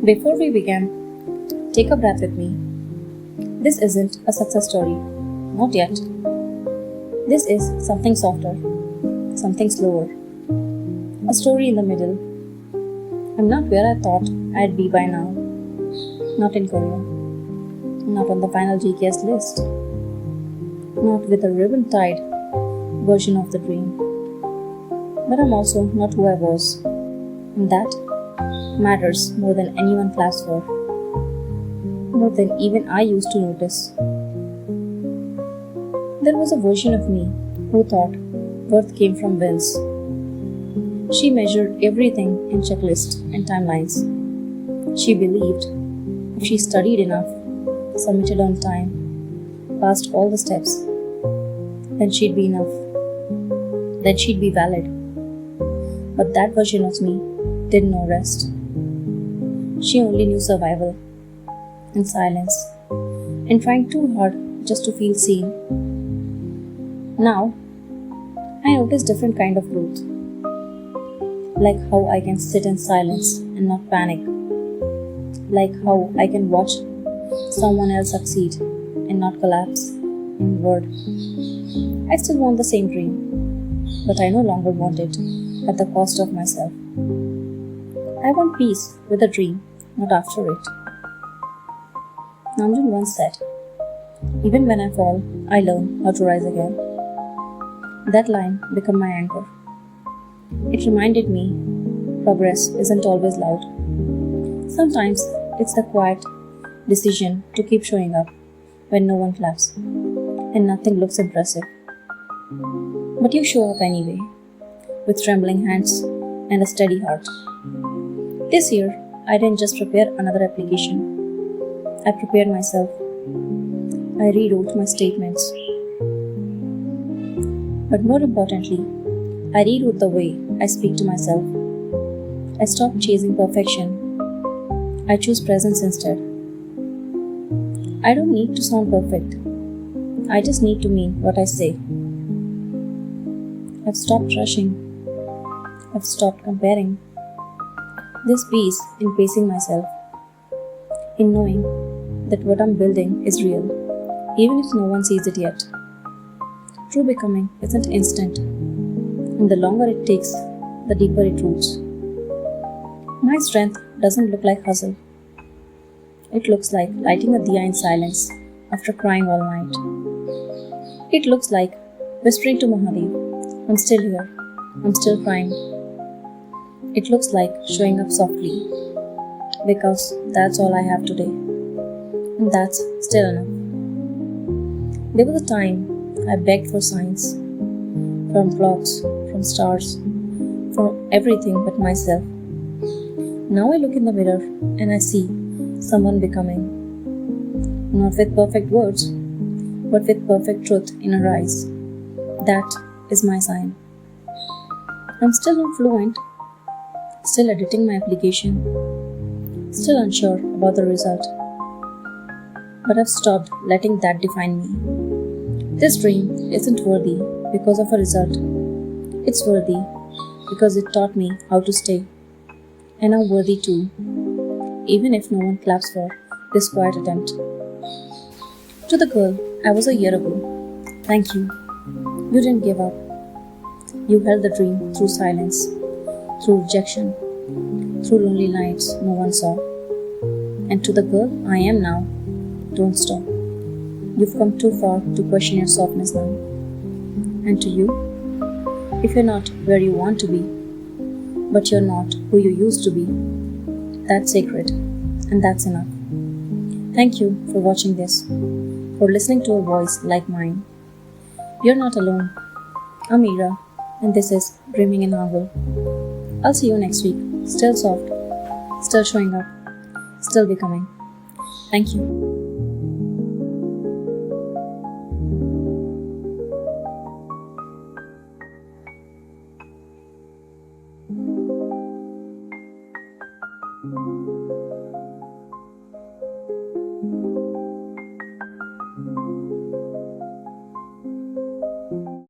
Before we begin, take a breath with me. This isn't a success story. Not yet. This is something softer, something slower. A story in the middle. I'm not where I thought I'd be by now. Not in Korea. Not on the final GKS list. Not with a ribbon tied version of the dream. But I'm also not who I was. And that matters more than anyone claps for. More than even I used to notice. There was a version of me who thought worth came from wins. She measured everything in checklists and timelines. She believed if she studied enough, submitted on time, passed all the steps, then she'd be enough. Then she'd be valid. But that version of me didn't know rest. She only knew survival and silence and trying too hard just to feel seen. Now, I notice different kind of growth. Like how I can sit in silence and not panic. Like how I can watch someone else succeed and not collapse inward. I still want the same dream, but I no longer want it at the cost of myself. I want peace with a dream, not after it. Namjoon once said, "Even when I fall, I learn how to rise again." That line became my anchor. It reminded me progress isn't always loud. Sometimes it's the quiet decision to keep showing up when no one claps and nothing looks impressive. But you show up anyway, with trembling hands and a steady heart. This year, I didn't just prepare another application. I prepared myself. I rewrote my statements. But more importantly, I rewrote the way I speak to myself. I stopped chasing perfection. I choose presence instead. I don't need to sound perfect. I just need to mean what I say. I've stopped rushing. I've stopped comparing. This peace in pacing myself, in knowing that what I'm building is real, even if no one sees it yet. True becoming isn't instant, and the longer it takes, the deeper it roots. My strength doesn't look like hustle. It looks like lighting a diya in silence after crying all night. It looks like whispering to Mahadev, "I'm still here, I'm still crying." It looks like showing up softly, because that's all I have today, and that's still enough. There was a time I begged for signs, from clocks, from stars, from everything but myself. Now I look in the mirror and I see someone becoming, not with perfect words, but with perfect truth in her eyes. That is my sign. I'm still not fluent, still editing my application, still unsure about the result. But I've stopped letting that define me. This dream isn't worthy because of a result. It's worthy because it taught me how to stay. And I'm worthy too, even if no one claps for this quiet attempt. To the girl I was a year ago, thank you. You didn't give up. You held the dream through silence, through rejection, through lonely nights no one saw. And to the girl I am now, don't stop. You've come too far to question your softness now. And to you, if you're not where you want to be, but you're not who you used to be, that's sacred, and that's enough. Thank you for watching this, for listening to a voice like mine. You're not alone. I'm Ira, and this is Dreaming in Hangul. I'll see you next week, still soft, still showing up, still becoming. Thank you.